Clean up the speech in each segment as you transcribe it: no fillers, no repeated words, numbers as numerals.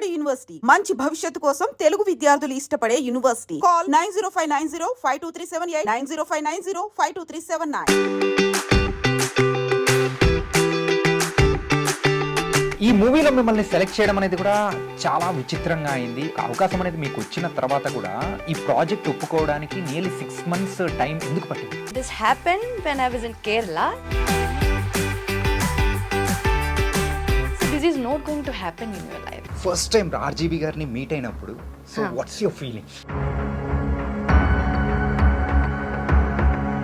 బాలబడి యూనివర్సిటీ మంచి భవిష్యత్తు కోసం తెలుగు విద్యార్థులు ఇష్టపడే యూనివర్సిటీ. కాల్ 9059052378 9059052379. ఈ మూవీలో మిమ్మల్ని సెలెక్ట్ చేయడం అనేది కూడా చాలా విచిత్రంగా అయింది. అవకాశం అనేది మీకు వచ్చిన తర్వాత కూడా ఈ ప్రాజెక్ట్ ఒప్పుకోవడానికి నియర్లీ 6 months టైం ఎందుకు పట్టింది? This happened when I was in Kerala. So this is not going to happen in your life. First time RGV గారిని మీట్ అయినప్పుడు so what's your feeling?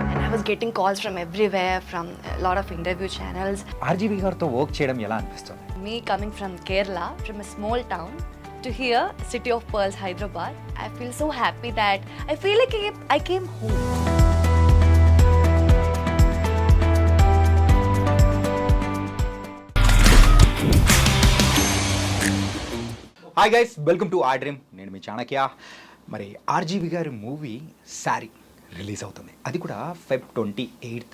And I was getting calls from everywhere, from a lot of interview channels. RGV గారితో work చేయడం ఎలా అనిపిస్తుంది? Me coming from Kerala, from a small town, to here, City of Pearls, Hyderabad, I feel so happy that I feel like I came home. Hi guys, welcome to iDream. నేను మీ చాణక్య. మరి RGV గారి movie sorry release అవుతుంది, అది కూడా Feb 28th.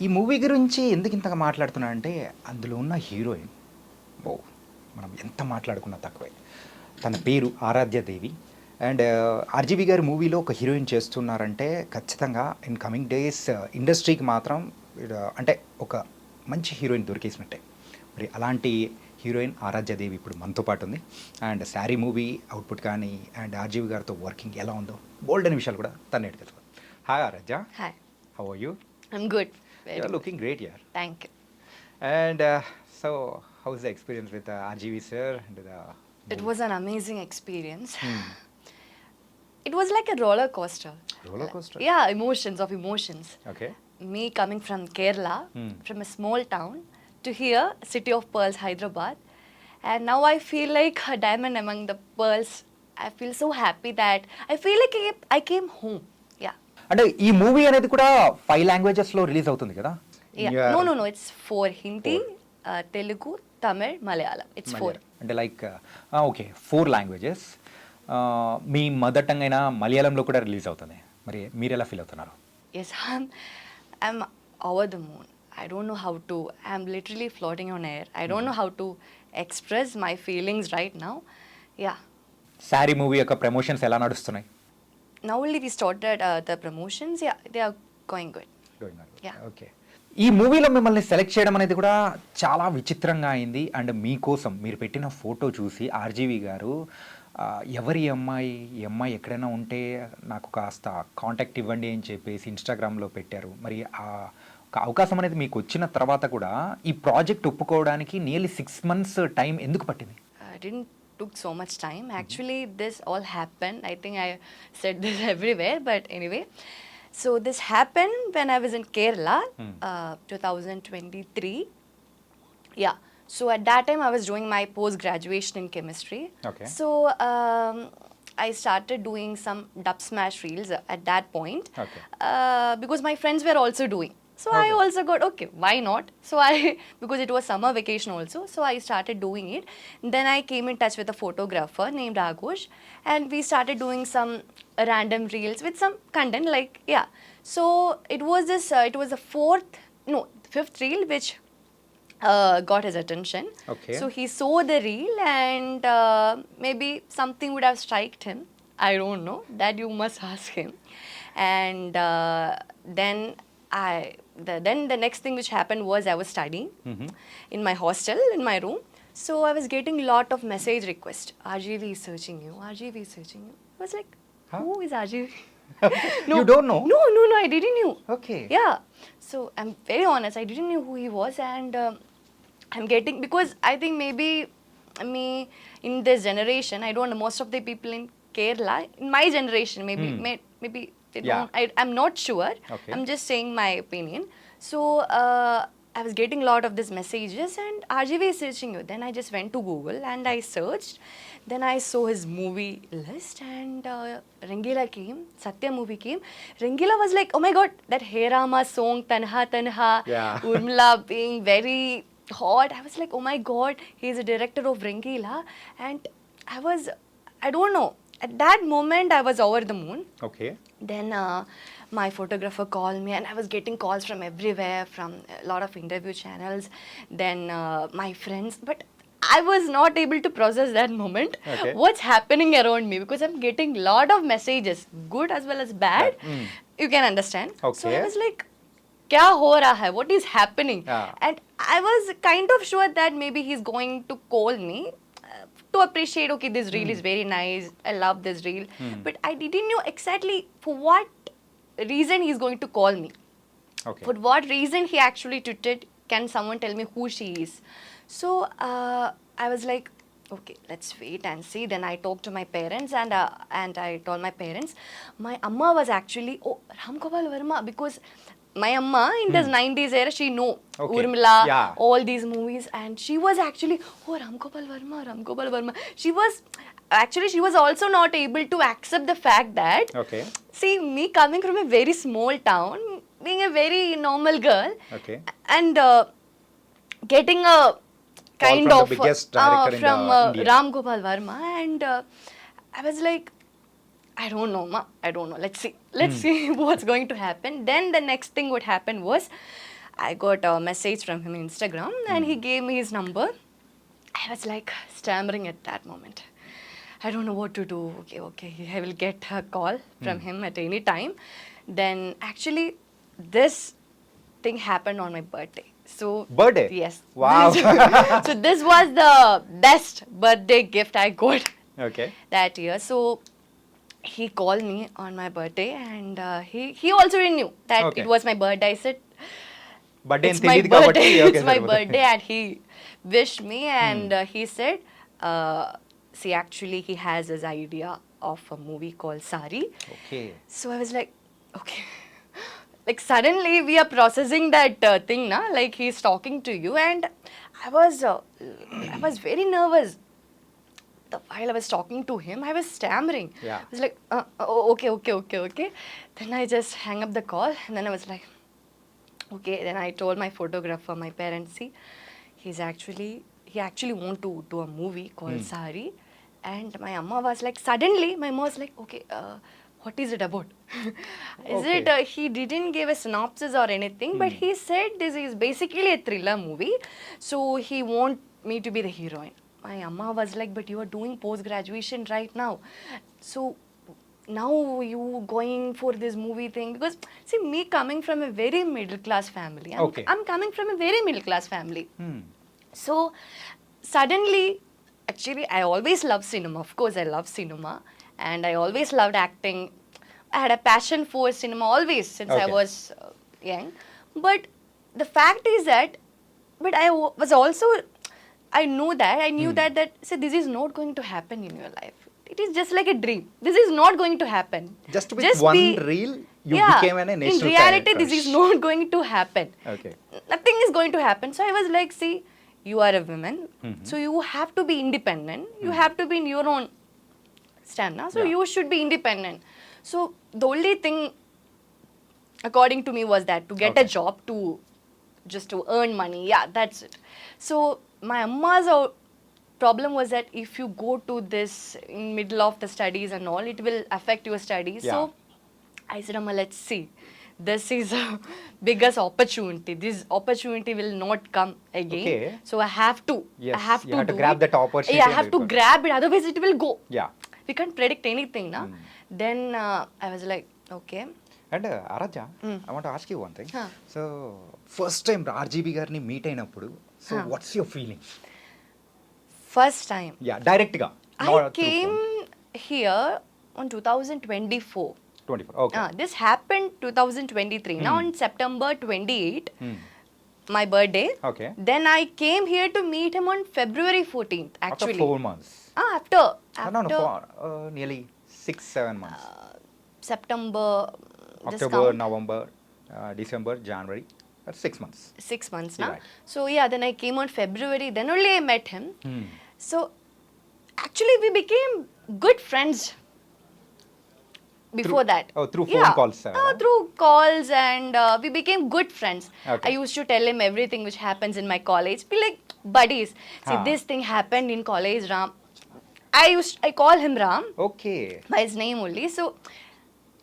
ఈ movie గురించి ఎందుకు ఇంతగా మాట్లాడుతున్నా అంటే అందులో ఉన్న హీరోయిన్ మనం ఎంత మాట్లాడుకున్నా తక్కువే. తన పేరు ఆరాధ్య దేవి. అండ్ RGV గారి మూవీలో ఒక హీరోయిన్ చేస్తున్నారంటే ఖచ్చితంగా ఇన్ కమింగ్ డేస్ ఇండస్ట్రీకి మాత్రం అంటే ఒక మంచి హీరోయిన్ దొరికేసినట్టే. మరి అలాంటి హీరోయిన్ ఆరాధ్య దేవి ఇప్పుడు మనతో పాటు ఉంది. అండ్ సారీ మూవీ అవుట్పుట్ కానీ అండ్ RGV గారితో వర్కింగ్ ఎలా ఉందో బోల్డ్ అనే విషయాలు కూడా తను తెలుసు. Hi Aaradhya. Hi. How are you? I'm good. You are looking great here. Thank you. And so, how is the experience with RGV sir? And It was an amazing experience. It was like a roller coaster. Roller coaster? Yeah, of emotions. Okay. Me coming from Kerala, from a small town, to here, City of Pearls, Hyderabad. And now I feel like a diamond among the pearls. I feel so happy that I feel like I came home. Yeah. అంటే ఈ movie అనేది కూడా 5 languages లో release అవుతుంది కదా? Yeah. No. It's 4. Hindi, Telugu, Tamil, Malayalam. It's 4. అంటే like okay 4 languages. మీ mother tongue అయినా మలయాళంలో కూడా రిలీజ్ అవుతుంది. మరి మీరు ఎలా ఫీల్ అవుతున్నారు? Yes, I'm over the moon. I don't know how to. I'm literally floating on air. I don't know how to express my feelings right now. Yeah. Sorry movie యొక్క promotions ఎలా నడుస్తున్నాయి? Now only we started the promotions. Yeah, they are going good. Yeah. Okay. ఈ మూవీలో మిమ్మల్ని select చేయడం అనేది కూడా చాలా విచిత్రంగా అయింది. అండ్ మీకోసం మీరు పెట్టిన ఫోటో చూసి RGV గారు ఎవరి ఈ అమ్మాయి ఎక్కడైనా ఉంటే నాకు కాస్త కాంటాక్ట్ ఇవ్వండి అని చెప్పేసి ఇన్స్టాగ్రామ్లో పెట్టారు. మరి ఒక అవకాశం అనేది మీకు వచ్చిన తర్వాత కూడా ఈ ప్రాజెక్ట్ ఒప్పుకోవడానికి నియర్లీ 6 months టైం ఎందుకు పట్టింది? It didn't took so much time. Actually, this all happened. I think I said this everywhere, but anyway. So this happened when I was in Kerala, 2023. Yeah. So at that time, I was doing my post-graduation in chemistry. Okay. So I started doing some dub smash reels at that point. Okay. Because my friends were also doing. So I also got, okay, why not? So because it was summer vacation also, so I started doing it. Then I came in touch with a photographer named Aghosh, and we started doing some random reels with some content, like, yeah. So it was the fifth reel which got his attention. Okay. So he saw the reel and maybe something would have striked him. I don't know. That you must ask him. And then the next thing which happened was I was studying in my hostel, in my room. So I was getting a lot of message requests. RGV is searching you. RGV is searching you. I was like, who is RGV? You don't know? No, I didn't know. Okay. Yeah. So I'm very honest. I didn't know who he was, and I'm getting, because I think maybe me in this generation, I don't know, most of the people in Kerala, in my generation, maybe they Yeah. don't. I'm not sure. Okay. I'm just saying my opinion. So I was getting a lot of these messages, and RGV is searching you. Then I just went to Google and I searched. Then I saw his movie list, and Rangila came, Satya movie came. Rangila was like, oh my god, that Hey Rama song, Tanha Tanha, Yeah. Urmila being very hot. I was like, oh my god, he's a director of Rangila. And I don't know, at that moment I was over the moon. Okay. Then my photographer called me, and I was getting calls from everywhere, from a lot of interview channels. Then my friends, but I was not able to process that moment. Okay. What's happening around me, because I'm getting lot of messages, good as well as bad. You can understand. So I Okay. was like, kya ho raha hai? What is happening? Yeah. And I was kind of sure that maybe he's going to call me to appreciate, okay, this reel is very nice, I love this reel. But I didn't know exactly for what reason he's going to call me. Okay. For what reason he actually tweeted, can someone tell me who she is? So I was like, okay, let's wait and see. Then I talked to my parents, and I told my parents. My amma was actually, oh, Ram Gopal Verma, because my amma in this 90s era, she know Okay. Urmila, Yeah. all these movies, and she was actually, oh, Ram Gopal Verma, Ram Gopal Verma. She was also not able to accept the fact that, Okay. see, me coming from a very small town, being a very normal girl, Okay. and getting a kind from the of biggest director in from the India. Ram Gopal Verma, and I was like, I don't know, ma. I don't know. Let's see what's going to happen. Then the next thing what happened was, I got a message from him on Instagram, and he gave me his number. I was like stammering at that moment. I don't know what to do. Okay, I will get a call from him at any time. Then actually, this thing happened on my birthday. So Birthday? Yes. Wow. So this was the best birthday gift I got Okay. that year. So he called me on my birthday, and he also knew that Okay. it was my birthday. I said, But it's my birthday. It's my birthday, and he wished me, and he said, see, actually, he has his idea of a movie called Saree. Okay. So I was like, okay. Like suddenly we are processing that thing, na? Like he's talking to you, and I was very nervous. While I was talking to him, I was stammering. Yeah. I was like, okay. Then I just hang up the call, and then I was like, okay. Then I told my photographer, my parents, see, he actually want to do a movie called Saree. And my amma was like, suddenly my mom was like, okay, what is it about? Is Okay. it, he didn't give a synopsis or anything, but he said this is basically a thriller movie. So he want me to be the heroine. My amma was like, but you are doing post-graduation right now. So now you going for this movie thing, because see, me coming from a very middle class family. Okay. I'm coming from a very middle class family. Hmm. So suddenly, actually, I always loved cinema. Of course, I love cinema, and I always loved acting. I had a passion for cinema always since I Okay. was young. But the fact is that, but was also, I knew that say, this is not going to happen in your life. It is just like a dream. This is not going to happen. Just with one reel, you became a national In reality, character. this is not going to happen. Okay. Nothing is going to happen. So I was like, see, you are a woman, so you have to be independent. You have to be in your own stand. Na? So Yeah. you should be independent. So the only thing, according to me, was that to get a job, to earn money. Yeah, that's it. So my amma's problem was that if you go to this in middle of the studies and all, it will affect your studies. Yeah. So I said, Amma, let's see. This is a biggest opportunity. This opportunity will not come again. Okay. So I have to. Yes, I have you to have to do grab it. that opportunity Yeah, I and have to record. grab it. Otherwise, it will go. Yeah. We can't predict anything, na? Then I was like, okay. And Aaradhya, I want to ask you one thing. Huh. So, first time RGV గారిని meet అయినప్పుడు, so Huh. what's your feeling? First time. Yeah, direct గా. I not through came phone. here on 2024. 24. Okay. This happened 2023. Now on September 28, my birthday. Okay. Then I came here to meet him on February 14th, actually. After 4 months. After No, nearly 6-7 months. September, just October, count. November, December, January. That's 6 months. 6 months You're now. right. So yeah, then I came on February. Then only I met him. So actually, we became good friends. Before that. Oh, through phone calls, sir. Through calls, and we became good friends. Okay. I used to tell him everything which happens in my college. Be like buddies. See, this thing happened in college, Ram. I call him Ram Okay. by his name only. So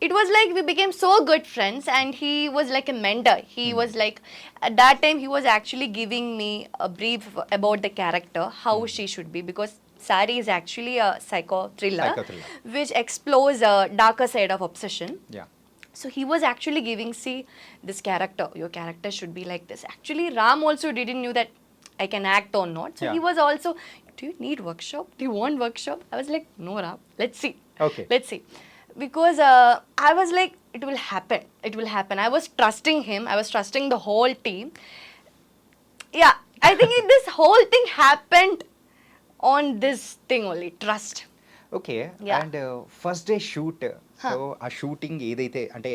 it was like we became so good friends, and he was like a mentor. He was like, at that time he was actually giving me a brief about the character, how she should be, because Saree is actually a psycho thriller which explores a darker side of obsession. Yeah. So he was actually giving, see, this character, your character should be like this. Actually, Ram also didn't knew that I can act or not. So he was also, do you need workshop? Do you want workshop? I was like, no, Ram, let's see. Okay. Let's see. Because I was like, it will happen. It will happen. I was trusting him. I was trusting the whole team. Yeah, I think this whole thing happened on this thing only, trust. Okay. Yeah. And first day shoot, so ఆ shooting ఏదైతే అంటే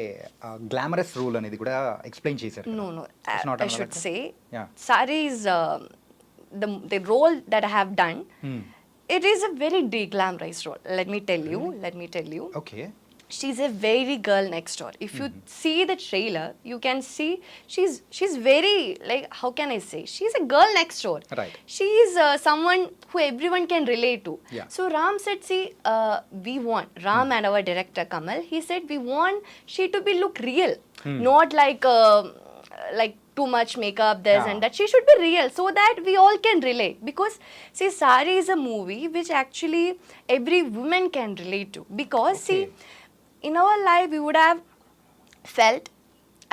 glamorous rule అనేది కూడా explain చేశారు. No, no. It's not I should another- say, Yeah. Saree's the role that I have done. It is a very de-glamorized role. Let me tell you. Let me tell you. Okay. She's a very girl next door. If you see the trailer, you can see she's very, like, how can I say? She's a girl next door. Right. She is someone who everyone can relate to. Yeah. So Ram said, see, we want Ram and our director Kamal. He said we want she to be look real, not like too much makeup, this Yeah. and that. She should be real so that we all can relate. Because see, Saree is a movie which actually every woman can relate to. Because see, in our life we would have felt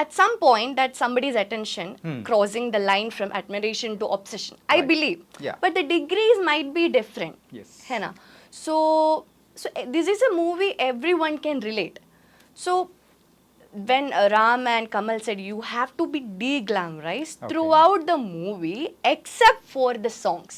at some point that somebody's attention crossing the line from admiration to obsession. I Right. believe. Yeah. But the degrees might be different. Yes. है ना? So this is a movie everyone can relate. So when Ram and Kamal said you have to be de-glamorized throughout the movie except for the songs.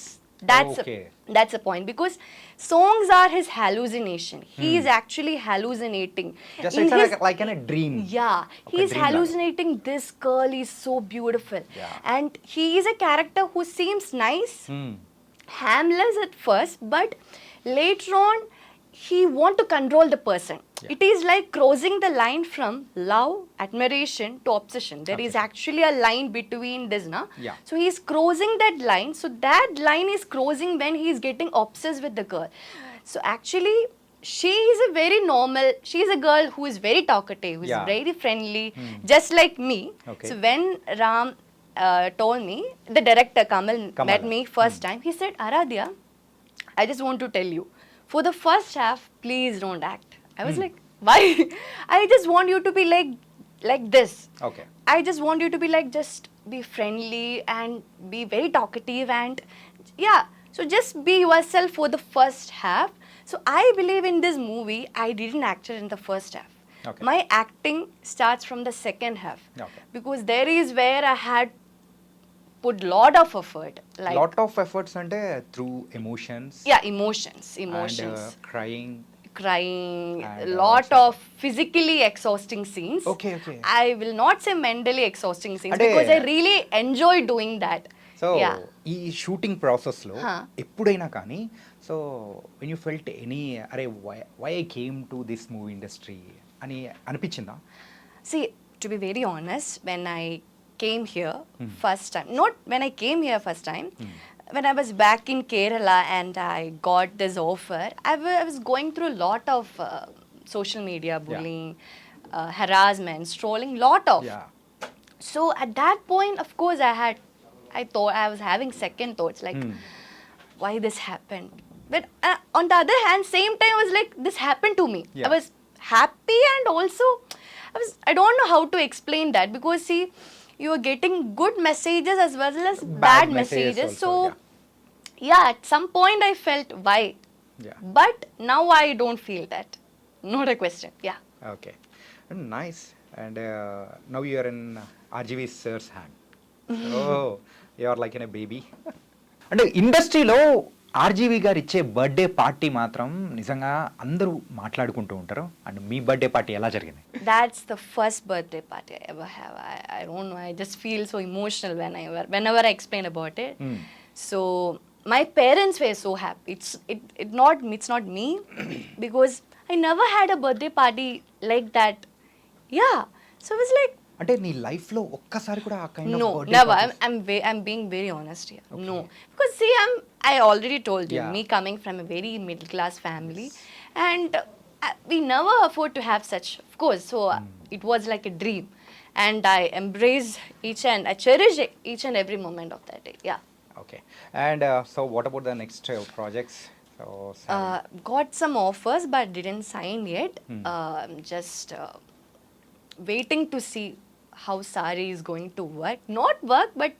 That's the point, because songs are his hallucination. He is actually hallucinating. Just In it's his- like a dream. Yeah, Okay, he's dream hallucinating. This girl is so beautiful. Yeah. And he is a character who seems nice, Hmm. harmless at first, but later on he want to control the person. Yeah. It is like crossing the line from love, admiration to obsession. There is actually a line between this, na? Yeah. So he is crossing that line. So that line is crossing when he is getting obsessed with the girl. So actually, she is a very normal, she is a girl who is very talkative, who is Yeah. very friendly, just like me. Okay. So when Ram told me, the director Kamal Kamal. met me first time, he said, Aaradhya, I just want to tell you, for the first half, please don't act. I was like, why? I just want you to be like this. Okay. I just want you to be like, just be friendly and be very talkative, and yeah, so just be yourself for the first half. So I believe in this movie, I didn't act it in the first half. Okay. My acting starts from the second half. Okay. Because there is where I had put lot of effort. Like, lot of efforts అంటే through emotions yeah, emotions. Crying. Crying, And, a lot also- of physically exhausting scenes. Okay. I will not say mentally exhausting scenes, Ade- because I really enjoy doing that. So Yeah. ఈ shooting ప్రాసెస్లో Huh. ఎప్పుడైనా కానీ so when you felt any అరే why I came to this movie industry అని అనిపించిందా? See, to be very honest, when I came here first time, not when I came here first time, when I was back in Kerala and I got this offer, I was going through a lot of social media bullying, harassment, trolling, lot of. Yeah. So at that point, of course, I thought I was having second thoughts, like, why this happened. But on the other hand, same time, I was like, this happened to me. Yeah. I was happy, and also I don't know how to explain that, because see, you are getting good messages as well as bad messages. also, So yeah, at some point I felt why. Yeah. But now I don't feel that. Not a question. Yeah. Okay, nice. And now you're in RGV sir's hand. You are like in a baby. అంటే ఇండస్ట్రీలో RGV గారు ఇచ్చే birthday party మాత్రం నిజంగా అందరూ మాట్లాడుకుంటూ ఉంటారు. And me birthday party ఎలా జరిగింది? That's the first birthday party I ever have. I don't know. I just feel so emotional whenever I explain about it. So my parents were so happy. It's not me because I never had a birthday party like that. Yeah. So I was like, అంటే నీ life లో ఒక్కసారి కూడా ఆ kind no, of never. I'm being very honest here. No, because see, I already told you, Yeah. me coming from a very middle class family, and we never afford to have such, of course. So it was like a dream, and I embrace I cherish each and every moment of that day. Yeah. Okay. And so what about the next projects? So Saree. Got some offers but didn't sign yet. I'm just waiting to see how Saree is going to work. Not work, but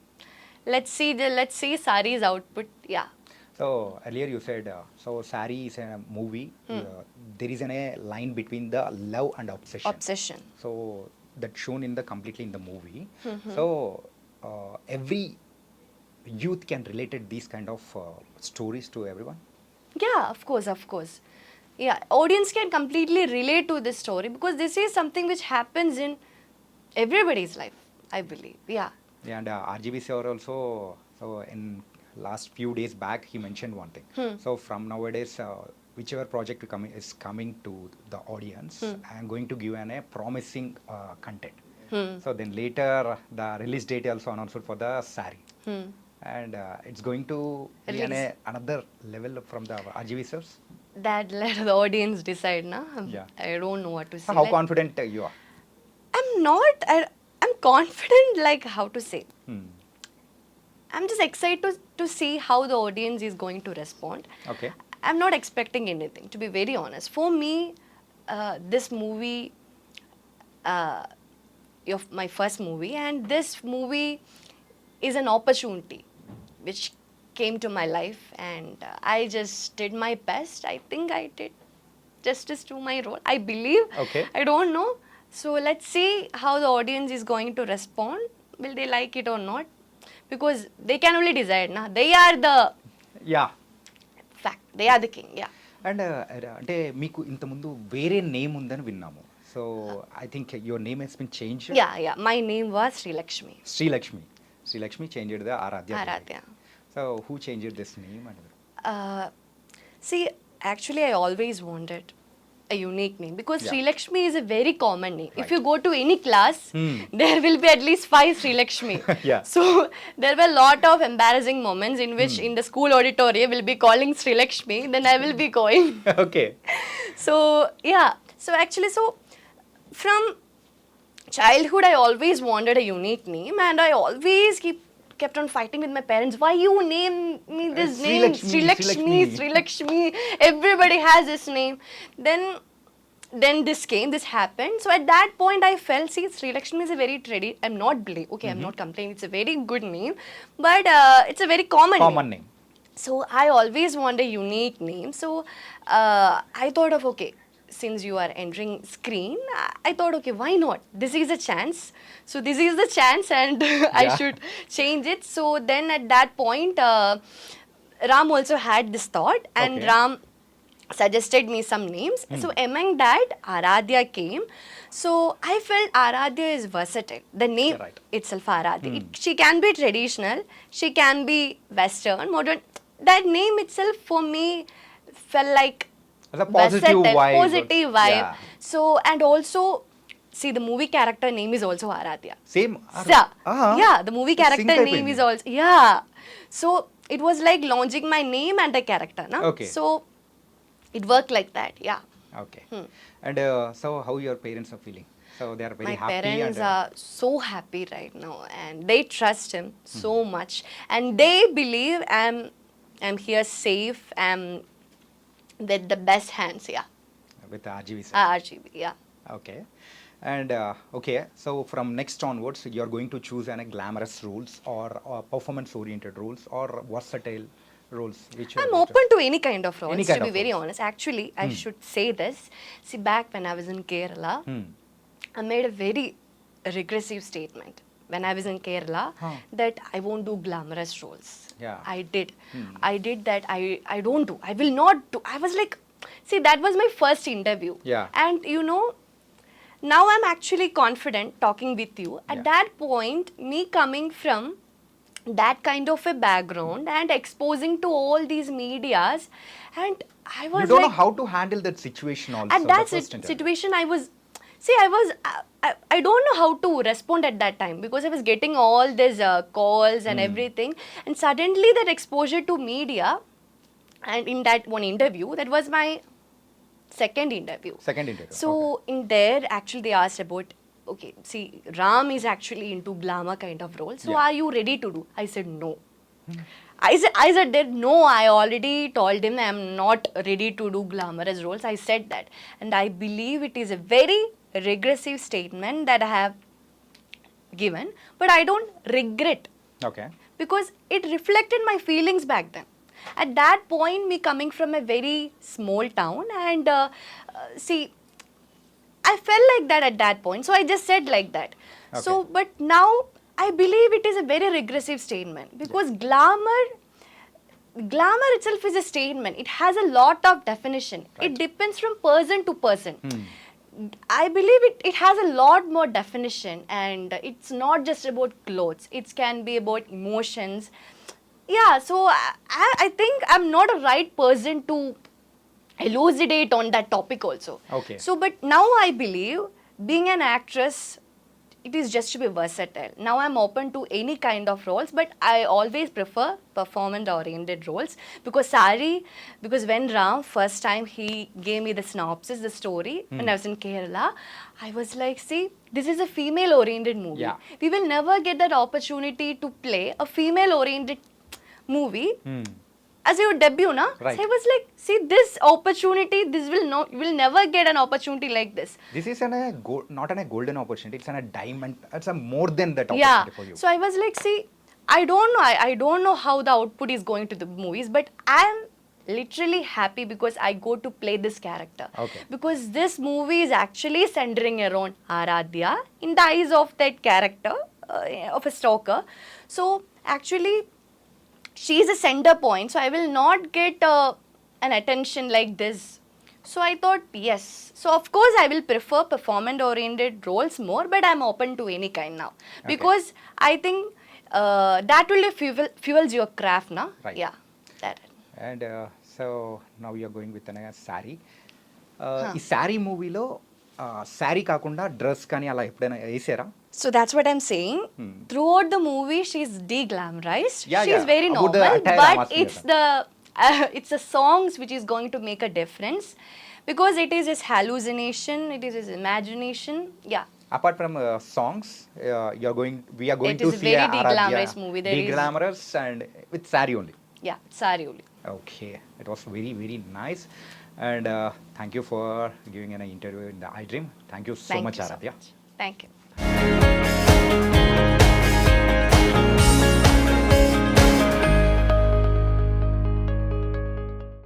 let's see Saree's output. Yeah. So earlier you said so Saree is a movie. There is a line between the love and obsession. Obsession. So that's shown in the completely in the movie. So every youth can relate these kind of stories to everyone. Yeah, of course. Yeah, audience can completely relate to this story because this is something which happens in everybody's life, I believe. Yeah. Yeah, and RGV sir also, so in last few days back, he mentioned one thing. So from nowadays, whichever project is coming to the audience, I am going to give a promising content. So then later, the release date also announced for the Saree. And it's going to be another level from the RGV sirs. That let the audience decide, na? Yeah. I don't know what to say. How confident you are? I'm confident, like, how to say. Hmm. I'm just excited to see how the audience is going to respond. Okay. I'm not expecting anything, to be very honest. For me, this movie, my first movie, and this movie is an opportunity which came to my life, and I just did my best. I think I did justice to my role, I believe. Okay. I don't know. So let's see how the audience is going to respond. Will they like it or not? Because they can only decide, na? They are the Yeah. fact. They are the king, yeah. And అంటే మీకు ఇంతకుముందు వేరే name ఉందని విన్నాము. So I think your name has been change. Yeah. My name was Srilakshmi. Srilakshmi changed the Aaradhya. Aaradhya. So who changed this name? See, actually, I always wanted a unique name because Yeah. Srilakshmi is a very common name. If Right. you go to any class, there will be at least 5 Srilakshmi. Yeah. So there were a lot of embarrassing moments in which in the school auditorium will be calling Srilakshmi, then I will be going. Okay. So yeah, so from childhood I always wanted a unique name, and I always kept on fighting with my parents. Why you name me this name? Srilakshmi. Everybody has this name. Then this happened. So at that point I felt, see, Srilakshmi is a very I'm not I'm not complaining. It's a very good name, but it's a very common name. So I always want a unique name. So I thought of, okay, since you are entering screen, I thought, okay, why not? This is a chance. So this is the chance, and I should change it. So then at that point, Ram also had this thought, and Okay. Ram suggested me some names. So among that, Aaradhya came. So I felt Aaradhya is versatile. The name Right. itself, Aaradhya. She can be traditional, she can be western, modern. That name itself for me felt like It's a positive vibe. Positive vibe. Yeah. So, and also, see, the movie character name is also Aaradhya. Same. Yeah, the movie Sync character name అయిపోయింది. is also, yeah. So, it was like launching my name and the character, na? Okay. So, it worked like that, yeah. Okay. And so how your parents are feeling? So they are very My happy. parents and, are so happy right now, and they trust him so much, and they believe I'm here safe, I'm with the best hands, yeah. with RGV sir. RGV, yeah. Okay. And okay, so from next onwards, you're going to choose a glamorous roles or performance-oriented roles or versatile roles. Which I'm open to any kind of roles, Any kind to be of very roles. honest. Actually, I should say this. See, back when I was in Kerala, I made a very regressive statement when I was in Kerala that I won't do glamorous roles. Yeah. I did that. I don't do. I will not do. I was like, see, that was my first interview. Yeah. And you know, now I'm actually confident talking with you. At Yeah. that point, me coming from that kind of a background and exposing to all these medias, and I was you don't like, know how to handle that situation also. at that the first interview. situation I don't know how to respond at that time, because I was getting all these calls and everything, and suddenly that exposure to media, and in that one interview, that was my second interview. Second interview. So in there, actually, they asked about, okay, see, Ram is actually into glamour kind of role. So Yeah. are you ready to do? I said no. I said that no. I already told him I am not ready to do glamorous roles. I said that, and I believe it is a very regressive statement that I have given, but I don't regret Okay. because it reflected my feelings back then. At that point, me coming from a very small town, and see, I felt like that at that point, so I just said like that. So, Okay. but now I believe it is a very regressive statement because glamour itself is a statement. It has a lot of definition. It depends from person to person. I believe it has a lot more definition, and it's not just about clothes. It can be about emotions. Yeah, so I think I'm not a right person to elucidate on that topic also. Okay. So, but now I believe being an actress, it is just to be versatile. Now I'm open to any kind of roles, but I always prefer performance-oriented roles because because when Ram first time he gave me the synopsis, the story, when I was in Kerala, I was like, see, this is a female-oriented movie. Yeah. We will never get that opportunity to play a female-oriented movie as your debut, na? Right. So I was like, see, this opportunity, you will never get an opportunity like this. This is not a golden opportunity. It's a diamond. It's a more than that Yeah. opportunity for you. So I was like, see, I don't know. I don't know how the output is going to the movies, but I am literally happy because I go to play this character. Okay. Because this movie is actually centering around Aaradhya in the eyes of that character of a stalker. So actually, she is a center point, so I will not get an attention like this. So I thought, yes. So of course I will prefer performance-oriented roles more, but I'm open to any kind now because I think that will fuels your craft, na? Right. Yeah, that. And so now you're going with Saree. ఈ శారీ మూవీలో శారీ కాకుండా dress కానీ అలా ఎప్పుడైనా వేసారా? So that's what I'm saying. Throughout the movie, she's de-glamorized. Yeah, She's yeah. very About the normal, attire I'm but asking it's it's the songs which is going to make a difference because it is his hallucination, it is his imagination. Yeah. Apart from songs, we are going It to is a see very Aaradhya de-glamorized movie. There is- de-glamorous and with saree only. Yeah, Saree only. Okay, it was very, very nice. And thank you for giving an interview in the iDream. Thank you so Thank much, you so Aaradhya. much. Thank you.